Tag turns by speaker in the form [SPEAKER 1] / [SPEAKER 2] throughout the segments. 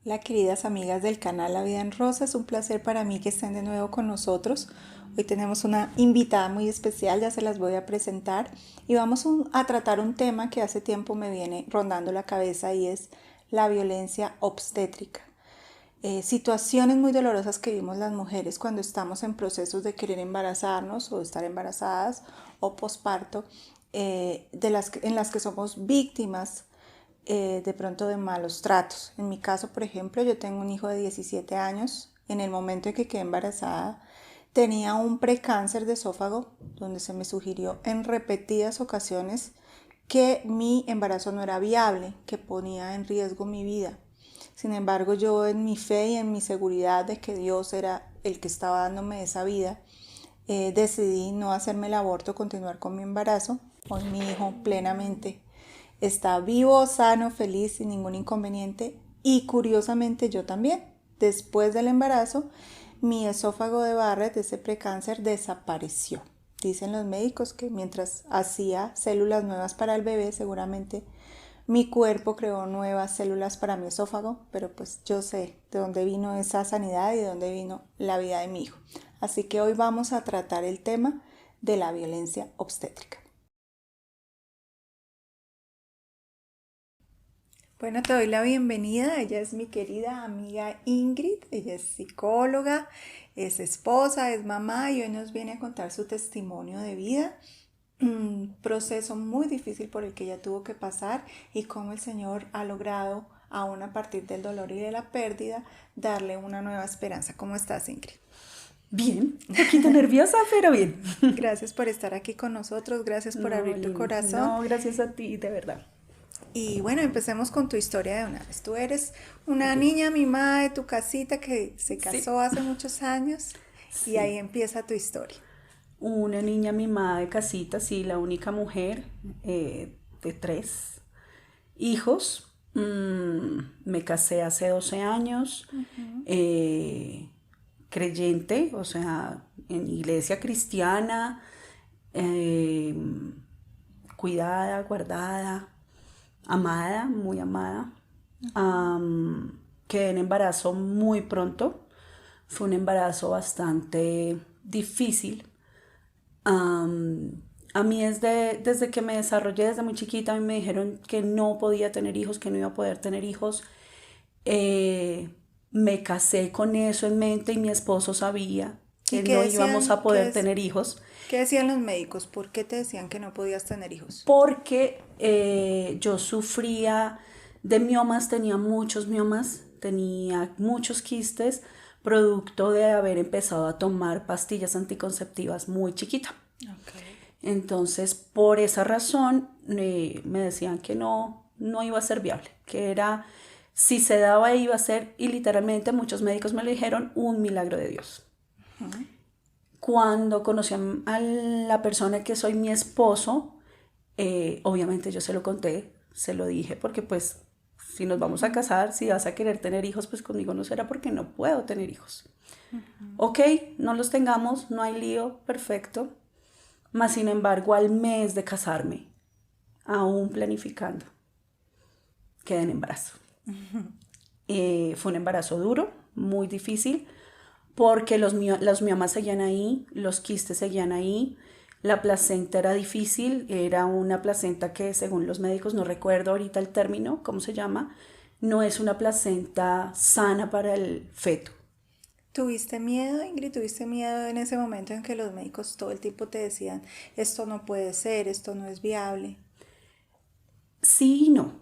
[SPEAKER 1] Hola queridas amigas del canal La Vida en Rosa, es un placer para mí que estén de nuevo con nosotros. Hoy tenemos una invitada muy especial, ya se las voy a presentar y vamos a tratar un tema que hace tiempo me viene rondando la cabeza y es la violencia obstétrica. Situaciones muy dolorosas que vivimos las mujeres cuando estamos en procesos de querer embarazarnos o estar embarazadas o posparto, en las que somos víctimas de pronto de malos tratos. En mi caso, por ejemplo, yo tengo un hijo de 17 años. En el momento en que quedé embarazada, tenía un precáncer de esófago donde se me sugirió en repetidas ocasiones que mi embarazo no era viable, que ponía en riesgo mi vida. Sin embargo, yo en mi fe y en mi seguridad de que Dios era el que estaba dándome esa vida, decidí no hacerme el aborto, continuar con mi embarazo. Hoy mi hijo plenamente está vivo, sano, feliz, sin ningún inconveniente y curiosamente yo también. Después del embarazo, mi esófago de Barrett, ese precáncer, desapareció. Dicen los médicos que mientras hacía células nuevas para el bebé, seguramente mi cuerpo creó nuevas células para mi esófago, pero pues yo sé de dónde vino esa sanidad y de dónde vino la vida de mi hijo. Así que hoy vamos a tratar el tema de la violencia obstétrica. Bueno, te doy la bienvenida. Ella es mi querida amiga Ingrid. Ella es psicóloga, es esposa, es mamá y hoy nos viene a contar su testimonio de vida. Un proceso muy difícil por el que ella tuvo que pasar y cómo el Señor ha logrado, aún a partir del dolor y de la pérdida, darle una nueva esperanza. ¿Cómo estás, Ingrid?
[SPEAKER 2] Bien, un poquito nerviosa, pero bien.
[SPEAKER 1] Gracias por estar aquí con nosotros, gracias por
[SPEAKER 2] No,
[SPEAKER 1] abrir tu
[SPEAKER 2] linda.
[SPEAKER 1] corazón.
[SPEAKER 2] No, gracias a ti, de verdad.
[SPEAKER 1] Y bueno, empecemos con tu historia de una vez. Tú eres una
[SPEAKER 2] Ok.
[SPEAKER 1] niña mimada de tu casita que se
[SPEAKER 2] Sí,
[SPEAKER 1] casó hace muchos años y
[SPEAKER 2] sí.
[SPEAKER 1] ahí empieza tu historia.
[SPEAKER 2] Una niña mimada de casita, sí, la única mujer de 3 hijos. Me casé hace 12 años. eh, Creyente, o sea, en iglesia cristiana, eh, cuidada, guardada, amada, muy amada. Quedé en embarazo muy pronto. Fue un embarazo bastante difícil. A mí desde que me desarrollé, desde muy chiquita, a mí me dijeron que no podía tener hijos, que no iba a poder tener hijos. Eh, Me casé con eso en mente y mi esposo sabía
[SPEAKER 1] ¿Y
[SPEAKER 2] que no íbamos a poder tener hijos
[SPEAKER 1] qué decían los médicos? ¿Por qué te decían que no podías tener hijos?
[SPEAKER 2] porque yo sufría de miomas, tenía muchos miomas, tenía muchos quistes, producto de haber empezado a tomar pastillas anticonceptivas muy chiquita.
[SPEAKER 1] Okay.
[SPEAKER 2] Entonces, por esa razón, me decían que no iba a ser viable, que era, si se daba iba a ser, y literalmente muchos médicos me lo dijeron, un milagro de Dios. Cuando conocí a la persona que soy mi esposo, obviamente yo se lo conté, se lo dije, porque pues si nos vamos a casar, si vas a querer tener hijos, pues conmigo no será porque no puedo tener hijos. Ok, no los tengamos, no hay lío, perfecto. Mas sin embargo, al mes de casarme, aún planificando, quedé en embarazo. Fue un embarazo duro, muy difícil, porque los miomas seguían ahí, los quistes seguían ahí, la placenta era difícil, era una placenta que según los médicos, no recuerdo ahorita el término, ¿cómo se llama? No es una placenta sana para el feto.
[SPEAKER 1] ¿Tuviste miedo, Ingrid? ¿Tuviste miedo en ese momento en que los médicos todo el tiempo te decían, esto no puede ser, esto no es viable?
[SPEAKER 2] Sí y no.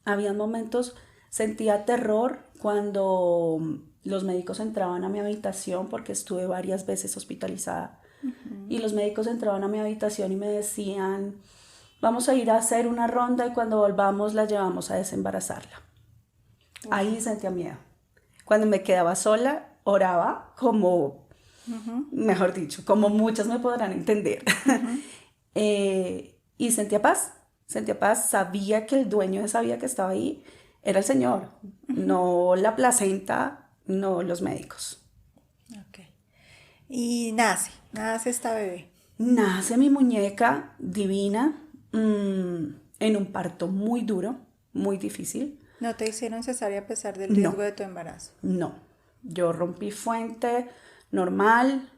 [SPEAKER 2] Había momentos, sentía terror cuando los médicos entraban a mi habitación, porque estuve varias veces hospitalizada, y los médicos entraban a mi habitación y me decían, vamos a ir a hacer una ronda y cuando volvamos la llevamos a desembarazarla. Ahí
[SPEAKER 1] Wow.
[SPEAKER 2] sentía miedo. Cuando me quedaba sola, oraba como, mejor dicho, como muchas me podrán entender. Y sentía paz, sabía que el dueño de esa vida que estaba ahí era el Señor, no la placenta, no los médicos.
[SPEAKER 1] Ok. Y nace esta bebé.
[SPEAKER 2] Nace mi muñeca divina, en un parto muy duro, muy difícil.
[SPEAKER 1] ¿No te hicieron cesárea a pesar del
[SPEAKER 2] No.
[SPEAKER 1] riesgo de tu embarazo?
[SPEAKER 2] No, yo rompí fuente normal,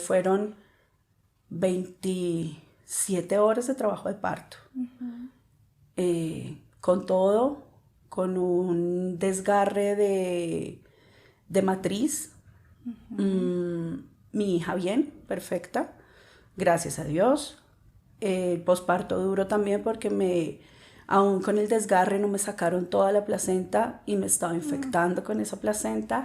[SPEAKER 2] fueron 27 horas de trabajo de parto. Con todo, con un desgarre de matriz. Mi hija bien, perfecta, gracias a Dios. El posparto duro también porque aún con el desgarre no me sacaron toda la placenta y me estaba infectando con esa placenta.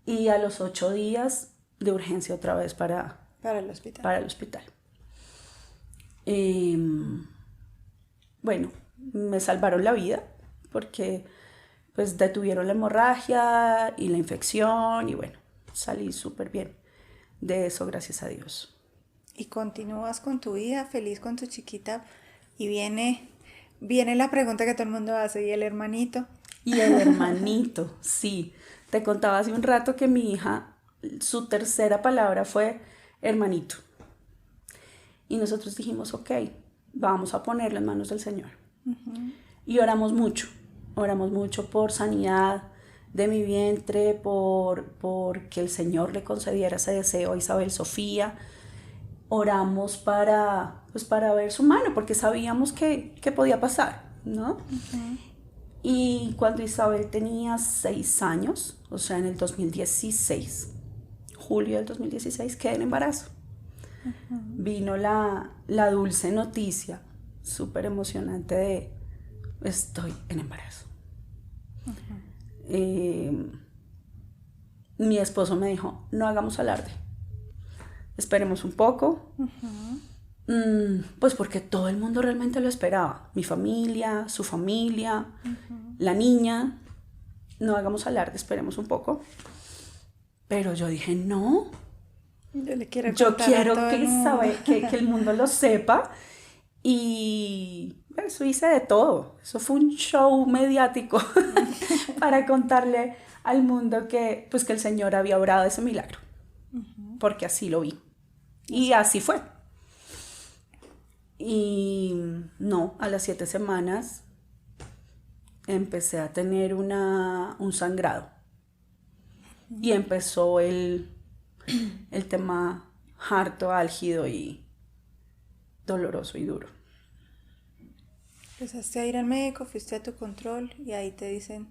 [SPEAKER 2] Y a los 8 días de urgencia otra vez para
[SPEAKER 1] el hospital.
[SPEAKER 2] Para el hospital. Bueno, me salvaron la vida porque pues detuvieron la hemorragia y la infección y bueno, salí súper bien de eso, gracias a Dios.
[SPEAKER 1] Y continúas con tu vida, feliz con tu chiquita, y viene la pregunta que todo el mundo hace, ¿y el hermanito?
[SPEAKER 2] Y el hermanito, sí. Te contaba hace un rato que mi hija, su tercera palabra fue hermanito. Y nosotros dijimos, ok, vamos a ponerlo en manos del Señor. Y oramos mucho por sanidad de mi vientre, por que el Señor le concediera ese deseo a Isabel Sofía. Oramos para ver su mano, porque sabíamos que podía pasar, ¿no? Y cuando Isabel tenía 6 años, o sea, en el 2016, julio del 2016, quedé en embarazo. Vino la dulce noticia, súper emocionante de estoy en embarazo. Mi esposo me dijo, no hagamos alarde, esperemos un poco, pues porque todo el mundo realmente lo esperaba, mi familia, su familia, la niña, no hagamos alarde, esperemos un poco. Pero yo dije, no, yo quiero que el mundo lo sepa. Y eso hice de todo. Eso fue un show mediático para contarle al mundo que el Señor había obrado ese milagro. Porque así lo vi. Y así fue. Y no, a las 7 semanas empecé a tener un sangrado. Y empezó el tema harto, álgido y doloroso y duro.
[SPEAKER 1] Empezaste a ir al médico, fuiste a tu control y ahí te dicen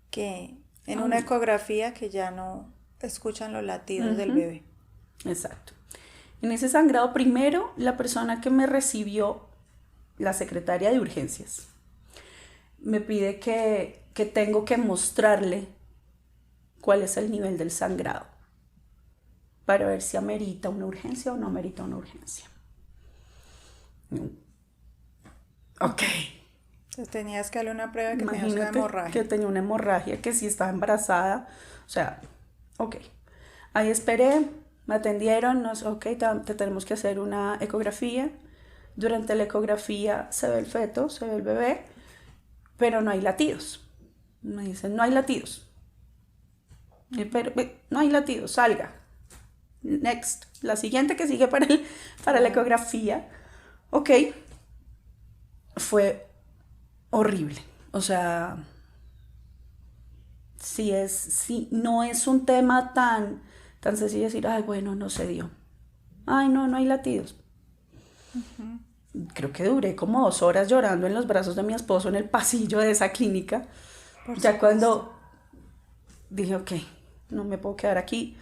[SPEAKER 1] que en una ecografía que ya no escuchan los latidos del bebé.
[SPEAKER 2] Exacto. En ese sangrado, primero, la persona que me recibió, la secretaria de urgencias, me pide que tengo que mostrarle cuál es el nivel del sangrado para ver si amerita una urgencia o no amerita una urgencia. Ok.
[SPEAKER 1] Entonces tenías que darle una prueba que tenías
[SPEAKER 2] Imagínate
[SPEAKER 1] una hemorragia.
[SPEAKER 2] que tenía una hemorragia, que sí estaba embarazada. O sea, ok. Ahí esperé, me atendieron, ok, te tenemos que hacer una ecografía. Durante la ecografía se ve el feto, se ve el bebé, pero no hay latidos. Me dicen, no hay latidos. Pero no hay latidos, salga. Next. La siguiente que sigue para la ecografía. Ok. Fue horrible. O sea, no es un tema tan sencillo decir, ay, bueno, no se dio. Ay, no hay latidos. Creo que duré como 2 horas llorando en los brazos de mi esposo en el pasillo de esa clínica. Ya cuando dije, ok, no me puedo quedar aquí,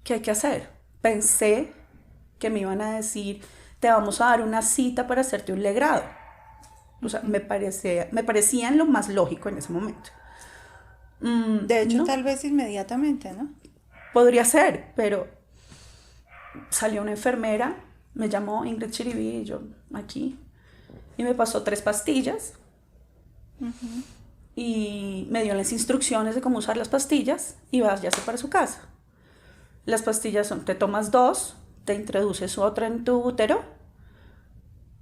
[SPEAKER 2] ¿qué hay que hacer? Pensé que me iban a decir, te vamos a dar una cita para hacerte un legrado. O sea, me parecían lo más lógico en ese momento.
[SPEAKER 1] De hecho,
[SPEAKER 2] no.
[SPEAKER 1] tal vez inmediatamente, ¿no?
[SPEAKER 2] Podría ser, pero salió una enfermera, me llamó Ingrid Chiribí, y yo aquí, y me pasó 3 pastillas, y me dio las instrucciones de cómo usar las pastillas, y váyase para su casa. Las pastillas son, te tomas 2, te introduces otra en tu útero,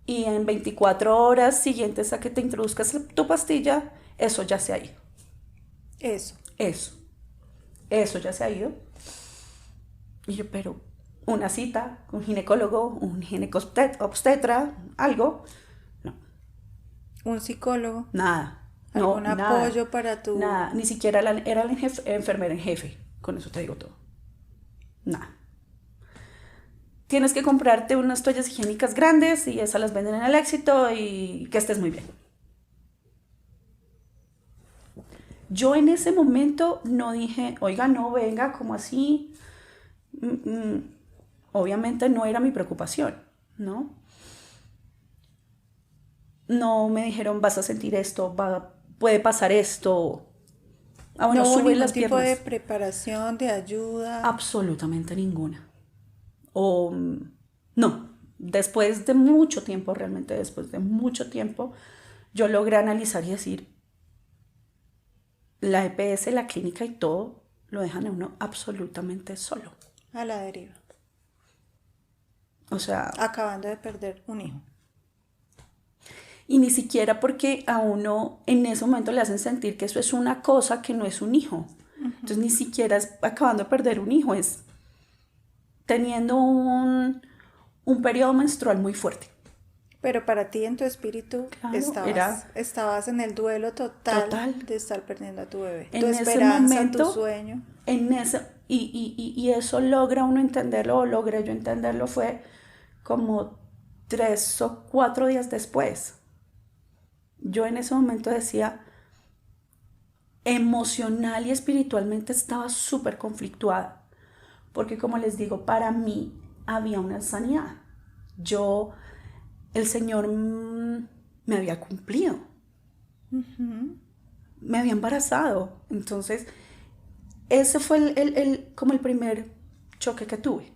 [SPEAKER 2] y en 24 horas siguientes a que te introduzcas tu pastilla, eso ya se ha ido. Eso ya se ha ido. Y yo, pero una cita, un ginecólogo, un ginecobstetra, algo. No.
[SPEAKER 1] Un psicólogo.
[SPEAKER 2] Nada. No,
[SPEAKER 1] ¿Algún
[SPEAKER 2] nada,
[SPEAKER 1] apoyo para tu...
[SPEAKER 2] nada, ni siquiera era la enfermera en jefe, con eso te digo todo, nada. Tienes que comprarte unas toallas higiénicas grandes y esas las venden en el Éxito y que estés muy bien. Yo en ese momento no dije, oiga, no, venga, ¿cómo así? Obviamente no era mi preocupación, ¿no? No me dijeron, vas a sentir esto, puede pasar esto. Ah, bueno,
[SPEAKER 1] No hubo
[SPEAKER 2] sube
[SPEAKER 1] ningún
[SPEAKER 2] las
[SPEAKER 1] tipo de
[SPEAKER 2] piernas.
[SPEAKER 1] preparación, de ayuda.
[SPEAKER 2] Absolutamente ninguna. O no, después de mucho tiempo, realmente después de mucho tiempo, yo logré analizar y decir, la EPS, la clínica y todo lo dejan a uno absolutamente solo.
[SPEAKER 1] A la deriva.
[SPEAKER 2] O sea,
[SPEAKER 1] Acabando de perder un hijo.
[SPEAKER 2] y ni siquiera porque a uno en ese momento le hacen sentir que eso es una cosa que no es un hijo. Entonces ni siquiera es acabando de perder un hijo, es teniendo un periodo menstrual muy fuerte.
[SPEAKER 1] Pero para ti en tu espíritu
[SPEAKER 2] Claro, era
[SPEAKER 1] estabas en el duelo total
[SPEAKER 2] total.
[SPEAKER 1] de estar perdiendo a tu bebé. Tu
[SPEAKER 2] En ese
[SPEAKER 1] esperanza, tu
[SPEAKER 2] momento,
[SPEAKER 1] sueño.
[SPEAKER 2] y eso logra uno entenderlo, o logré yo entenderlo, fue como 3 o 4 días después. Yo en ese momento decía, emocional y espiritualmente estaba súper conflictuada, porque como les digo, para mí había una sanidad. Yo, el Señor me había cumplido, me había embarazado, entonces ese fue como el primer choque que tuve.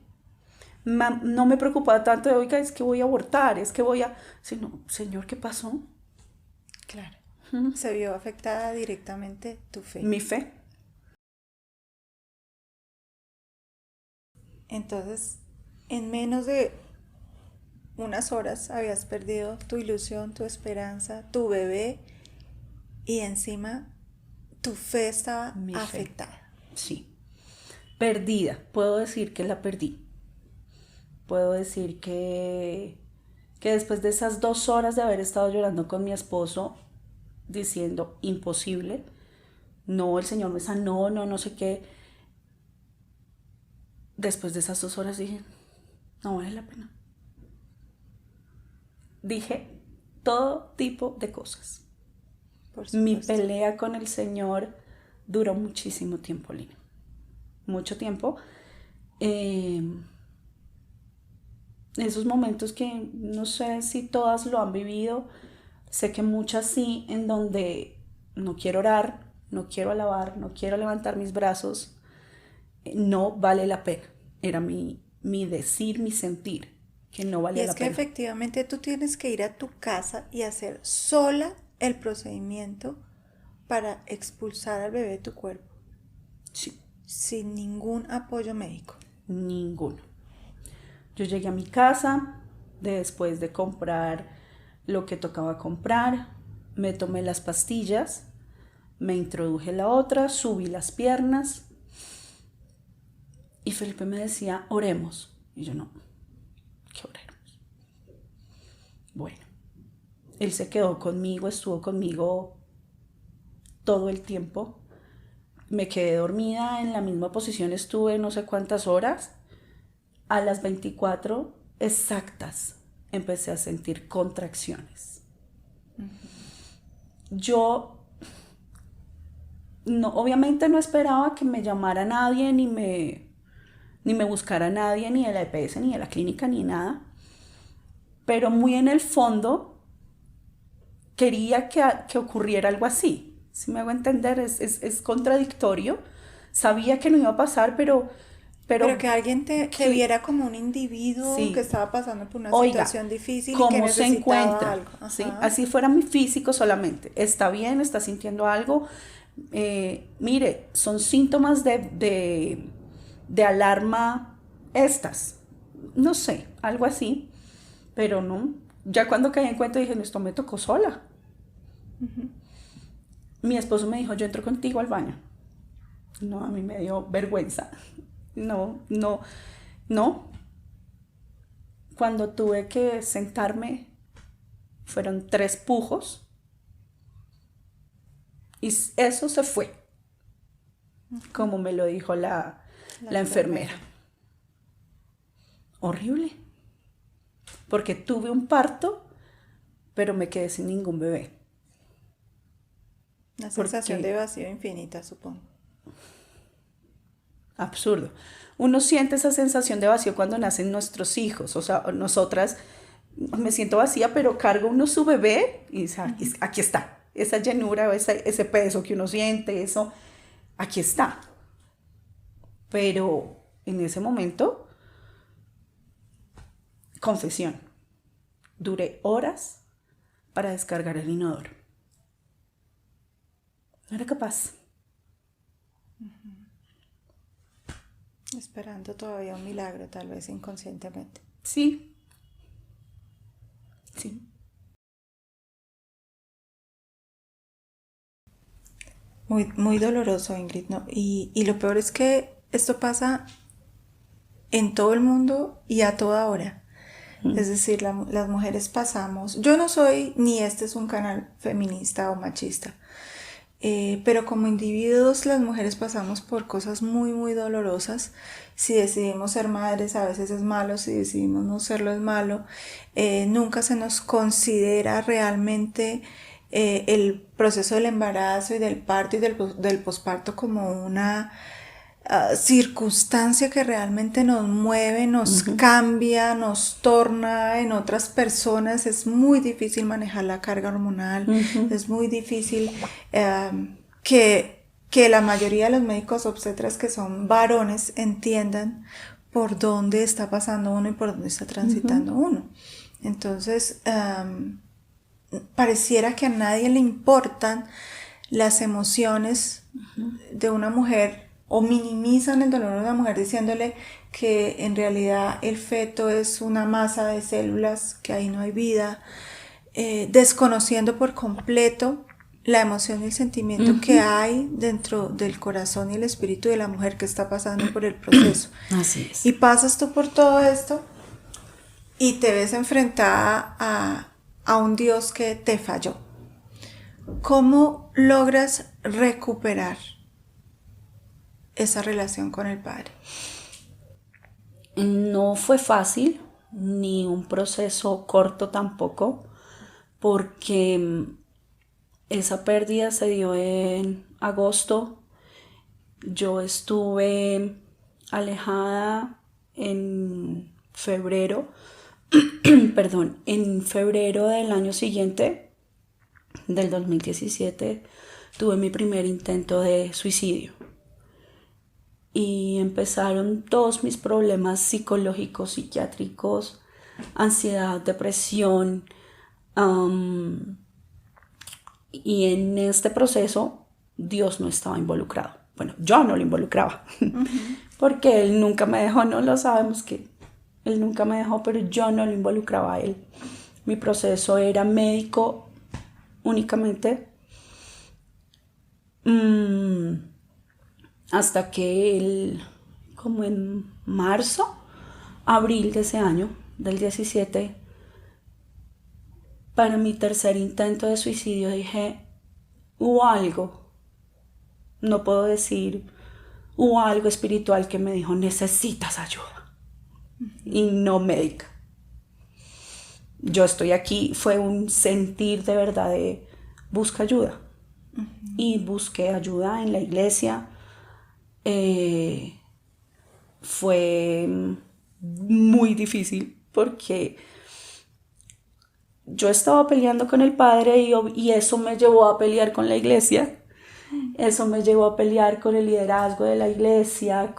[SPEAKER 2] No me preocupaba tanto de, oiga, es que voy a abortar, es que voy a... Sino, Señor, ¿qué pasó?
[SPEAKER 1] Claro. Se vio afectada directamente tu fe.
[SPEAKER 2] Mi fe.
[SPEAKER 1] Entonces, en menos de unas horas habías perdido tu ilusión, tu esperanza, tu bebé y encima tu fe estaba
[SPEAKER 2] Mi fe.
[SPEAKER 1] afectada.
[SPEAKER 2] Sí. Perdida. Puedo decir que la perdí. Puedo decir que después de esas 2 horas de haber estado llorando con mi esposo, diciendo imposible, no, el Señor me sanó, no, no sé qué. Después de esas 2 horas dije, no vale la pena. Dije todo tipo de cosas.
[SPEAKER 1] Por
[SPEAKER 2] Mi
[SPEAKER 1] supuesto.
[SPEAKER 2] pelea con el Señor duró muchísimo tiempo, Lina. Mucho tiempo. Esos momentos que no sé si todas lo han vivido, sé que muchas sí, en donde no quiero orar, no quiero alabar, no quiero levantar mis brazos, no vale la pena. Era mi decir, mi sentir, que no
[SPEAKER 1] Y
[SPEAKER 2] valía
[SPEAKER 1] es
[SPEAKER 2] la
[SPEAKER 1] que
[SPEAKER 2] pena.
[SPEAKER 1] efectivamente tú tienes que ir a tu casa y hacer sola el procedimiento para expulsar al bebé de tu cuerpo,
[SPEAKER 2] Sí,
[SPEAKER 1] sin ningún apoyo médico.
[SPEAKER 2] ninguno. Yo llegué a mi casa después de comprar lo que tocaba comprar, me tomé las pastillas, me introduje la otra, subí las piernas y Felipe me decía, oremos. Y yo no, ¿qué oremos? Bueno, él se quedó conmigo, estuvo conmigo todo el tiempo. Me quedé dormida en la misma posición, estuve no sé cuántas horas. A las 24 exactas empecé a sentir contracciones. Yo no, obviamente no esperaba que me llamara nadie, ni me buscara nadie, ni de la EPS, ni de la clínica, ni nada. Pero muy en el fondo quería que ocurriera algo así. Si me hago entender, es contradictorio. Sabía que no iba a pasar,
[SPEAKER 1] Pero que alguien te
[SPEAKER 2] que,
[SPEAKER 1] viera como un individuo que
[SPEAKER 2] sí,
[SPEAKER 1] estaba pasando por una
[SPEAKER 2] oiga,
[SPEAKER 1] situación difícil y que
[SPEAKER 2] cómo se
[SPEAKER 1] necesitaba
[SPEAKER 2] encuentra,
[SPEAKER 1] algo.
[SPEAKER 2] ¿sí?
[SPEAKER 1] Ajá.
[SPEAKER 2] Así fuera mi físico solamente. Está bien, está sintiendo algo. Mire, son síntomas de alarma estas. No sé, algo así. Pero no. Ya cuando caí en cuenta dije, no, esto me tocó sola. Mi esposo me dijo, yo entro contigo al baño. No, a mí me dio vergüenza. No, no, no. Cuando tuve que sentarme, fueron 3 pujos Y eso se fue, como me lo dijo la enfermera. Horrible. Porque tuve un parto, pero me quedé sin ningún bebé.
[SPEAKER 1] Una sensación de vacío infinita, supongo.
[SPEAKER 2] Absurdo. Uno siente esa sensación de vacío cuando nacen nuestros hijos. O sea, nosotras, me siento vacía, pero cargo uno su bebé y dice, aquí está. Esa llenura, ese peso que uno siente, eso, aquí está. Pero en ese momento, confesión, duré horas para descargar el inodoro. No era capaz.
[SPEAKER 1] Esperando todavía un milagro, tal vez inconscientemente.
[SPEAKER 2] Sí. Sí.
[SPEAKER 1] Muy, muy doloroso, Ingrid, ¿no? Y lo peor es que esto pasa en todo el mundo y a toda hora. Es decir, las mujeres pasamos... Yo no soy, ni este es un canal feminista o machista, pero como individuos las mujeres pasamos por cosas muy, muy dolorosas. Si decidimos ser madres a veces es malo, si decidimos no serlo es malo. Nunca se nos considera realmente el proceso del embarazo y del parto y del posparto como una circunstancia que realmente nos mueve, nos cambia, nos torna en otras personas. Es muy difícil manejar la carga hormonal, es muy difícil que la mayoría de los médicos obstetras que son varones entiendan por dónde está pasando uno y por dónde está transitando uno. Entonces, pareciera que a nadie le importan las emociones de una mujer, o minimizan el dolor de una mujer diciéndole que en realidad el feto es una masa de células, que ahí no hay vida, desconociendo por completo la emoción y el sentimiento que hay dentro del corazón y el espíritu de la mujer que está pasando por el proceso.
[SPEAKER 2] Así es.
[SPEAKER 1] Y pasas tú por todo esto y te ves enfrentada a un Dios que te falló. ¿Cómo logras recuperar esa relación con el Padre?
[SPEAKER 2] No fue fácil, ni un proceso corto tampoco, porque esa pérdida se dio en agosto. Yo estuve alejada en febrero, en febrero del año siguiente, del 2017, tuve mi primer intento de suicidio. Y empezaron todos mis problemas psicológicos, psiquiátricos, ansiedad, depresión. Y en este proceso Dios no estaba involucrado. Bueno, yo no lo involucraba, porque Él nunca me dejó, no lo sabemos que Él nunca me dejó, pero yo no lo involucraba a Él. Mi proceso era médico únicamente. Hasta que como en marzo, abril de ese año, del 17, para mi tercer intento de suicidio dije, hubo algo, no puedo decir, hubo algo espiritual que me dijo, necesitas ayuda, y no médica. Yo estoy aquí, fue un sentir de verdad de busca ayuda. Y busqué ayuda en la iglesia. Fue muy difícil porque yo estaba peleando con el Padre y eso me llevó a pelear con la iglesia. Eso me llevó a pelear con el liderazgo de la iglesia,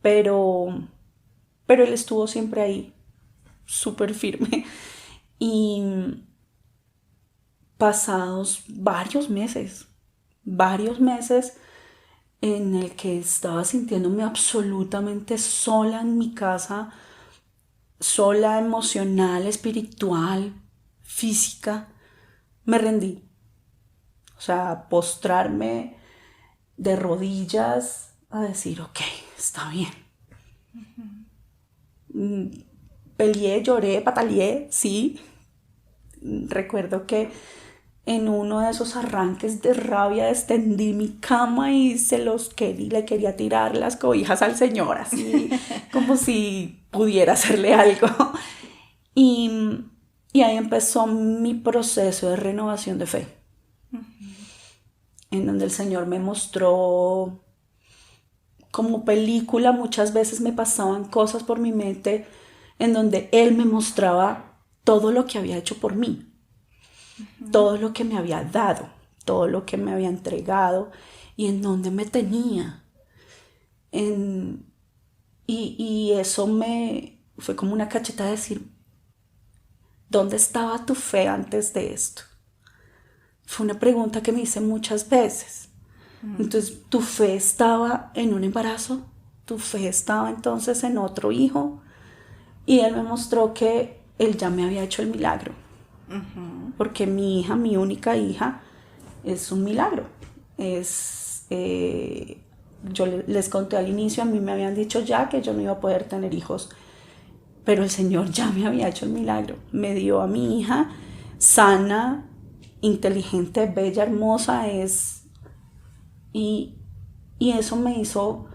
[SPEAKER 2] pero Él estuvo siempre ahí, súper firme. Y pasados varios meses en el que estaba sintiéndome absolutamente sola en mi casa, sola emocional, espiritual, física, me rendí. O sea, postrarme de rodillas a decir, ok, está bien. Peleé, lloré, pataleé, sí. Recuerdo que en uno de esos arranques de rabia extendí mi cama y le quería tirar las cobijas al Señor, así como si pudiera hacerle algo. Y, y ahí empezó mi proceso de renovación de fe, en donde el Señor me mostró como película. Muchas veces me pasaban cosas por mi mente en donde Él me mostraba todo lo que había hecho por mí, todo lo que me había dado, todo lo que me había entregado y en dónde me tenía. Y eso me fue como una cacheta de decir, ¿dónde estaba tu fe antes de esto? Fue una pregunta que me hice muchas veces. Entonces, ¿tu fe estaba en un embarazo? ¿Tu fe estaba entonces en otro hijo? Y Él me mostró que Él ya me había hecho el milagro. Porque mi hija, mi única hija, es un milagro. Yo les conté al inicio, a mí me habían dicho ya que yo no iba a poder tener hijos, pero el Señor ya me había hecho el milagro. Me dio a mi hija sana, inteligente, bella, hermosa, y eso me hizo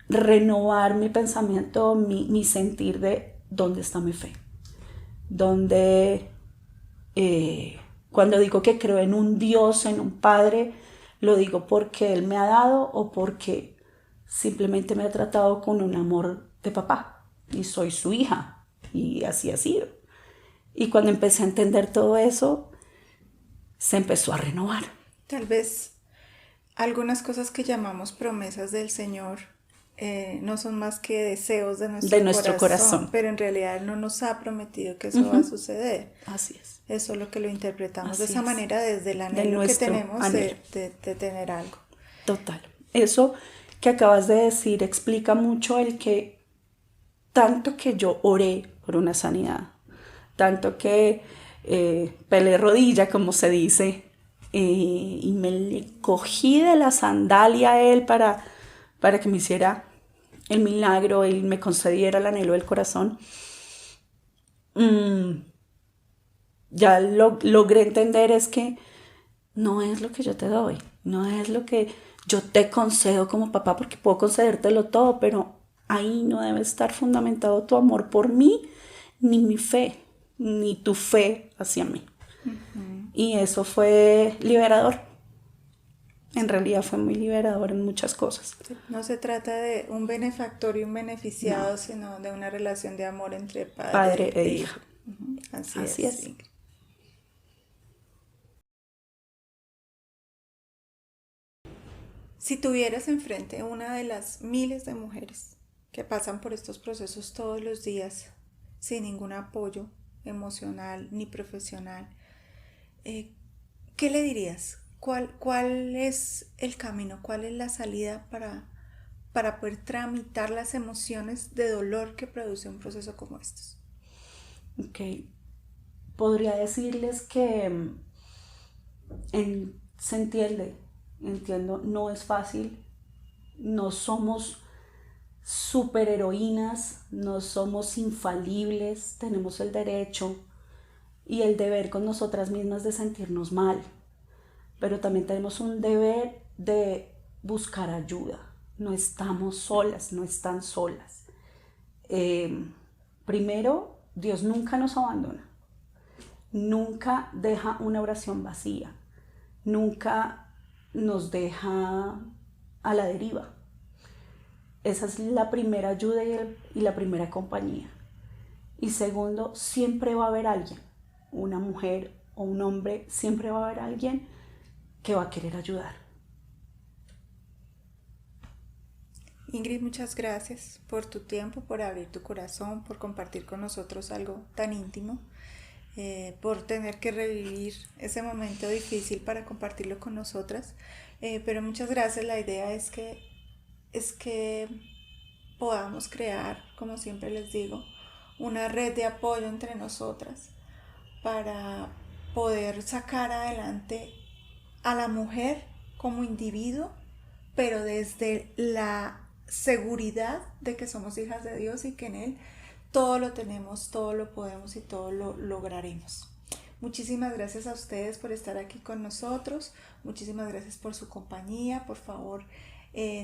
[SPEAKER 2] renovar mi pensamiento, mi sentir de dónde está mi fe. Donde cuando digo que creo en un Dios, en un Padre, lo digo porque Él me ha dado o porque simplemente me ha tratado con un amor de papá y soy su hija y así ha sido. Y cuando empecé a entender todo eso, se empezó a renovar.
[SPEAKER 1] Tal vez algunas cosas que llamamos promesas del Señor no son más que deseos de nuestro corazón, pero en realidad Él no nos ha prometido que eso va a suceder.
[SPEAKER 2] Así es.
[SPEAKER 1] Eso es lo que lo interpretamos
[SPEAKER 2] Así
[SPEAKER 1] de esa
[SPEAKER 2] es.
[SPEAKER 1] manera desde el anhelo que tenemos de tener algo.
[SPEAKER 2] Total. Eso que acabas de decir explica mucho el que tanto que yo oré por una sanidad, tanto que pelé rodilla, como se dice, y me le cogí de la sandalia a Él para que me hiciera el milagro y me concediera el anhelo del corazón. Ya logré entender es que no es lo que yo te doy, no es lo que yo te concedo como papá, porque puedo concedértelo todo, pero ahí no debe estar fundamentado tu amor por mí, ni mi fe, ni tu fe hacia mí. Y eso fue liberador. En realidad fue muy liberador en muchas cosas.
[SPEAKER 1] No se trata de un benefactor y un beneficiado, sino de una relación de amor entre
[SPEAKER 2] padre e hija.
[SPEAKER 1] Así es. Si tuvieras enfrente una de las miles de mujeres que pasan por estos procesos todos los días sin ningún apoyo emocional ni profesional, ¿qué le dirías? ¿Cuál es el camino? ¿Cuál es la salida para poder tramitar las emociones de dolor que produce un proceso como estos?
[SPEAKER 2] Ok. Podría decirles que se entiendo, no es fácil, no somos superheroínas, no somos infalibles, tenemos el derecho y el deber con nosotras mismas de sentirnos mal, pero también tenemos un deber de buscar ayuda. No estamos solas, no están solas. Primero, Dios nunca nos abandona, nunca deja una oración vacía, nunca nos deja a la deriva. Esa es la primera ayuda y la primera compañía. Y segundo, siempre va a haber alguien, una mujer o un hombre, siempre va a haber alguien que va a querer ayudar.
[SPEAKER 1] Ingrid, muchas gracias por tu tiempo, por abrir tu corazón, por compartir con nosotros algo tan íntimo, por tener que revivir ese momento difícil para compartirlo con nosotras. Pero muchas gracias. La idea es que podamos crear, como siempre les digo, una red de apoyo entre nosotras para poder sacar adelante a la mujer como individuo, pero desde la seguridad de que somos hijas de Dios y que en Él todo lo tenemos, todo lo podemos y todo lo lograremos. Muchísimas gracias a ustedes por estar aquí con nosotros. Muchísimas gracias por su compañía. Por favor,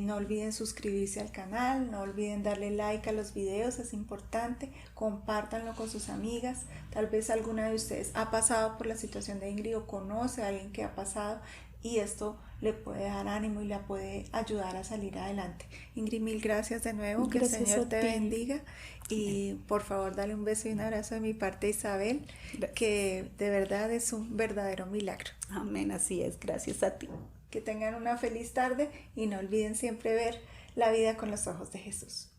[SPEAKER 1] no olviden suscribirse al canal, no olviden darle like a los videos, es importante. Compártanlo con sus amigas. Tal vez alguna de ustedes ha pasado por la situación de Ingrid o conoce a alguien que ha pasado y esto le puede dar ánimo y la puede ayudar a salir adelante. Ingrid, mil gracias de nuevo, que el Señor te bendiga y por favor dale un beso y un abrazo de mi parte a Isabel, que de verdad es un verdadero milagro.
[SPEAKER 2] Amén, así es, gracias a ti.
[SPEAKER 1] Que tengan una feliz tarde y no olviden siempre ver la vida con los ojos de Jesús.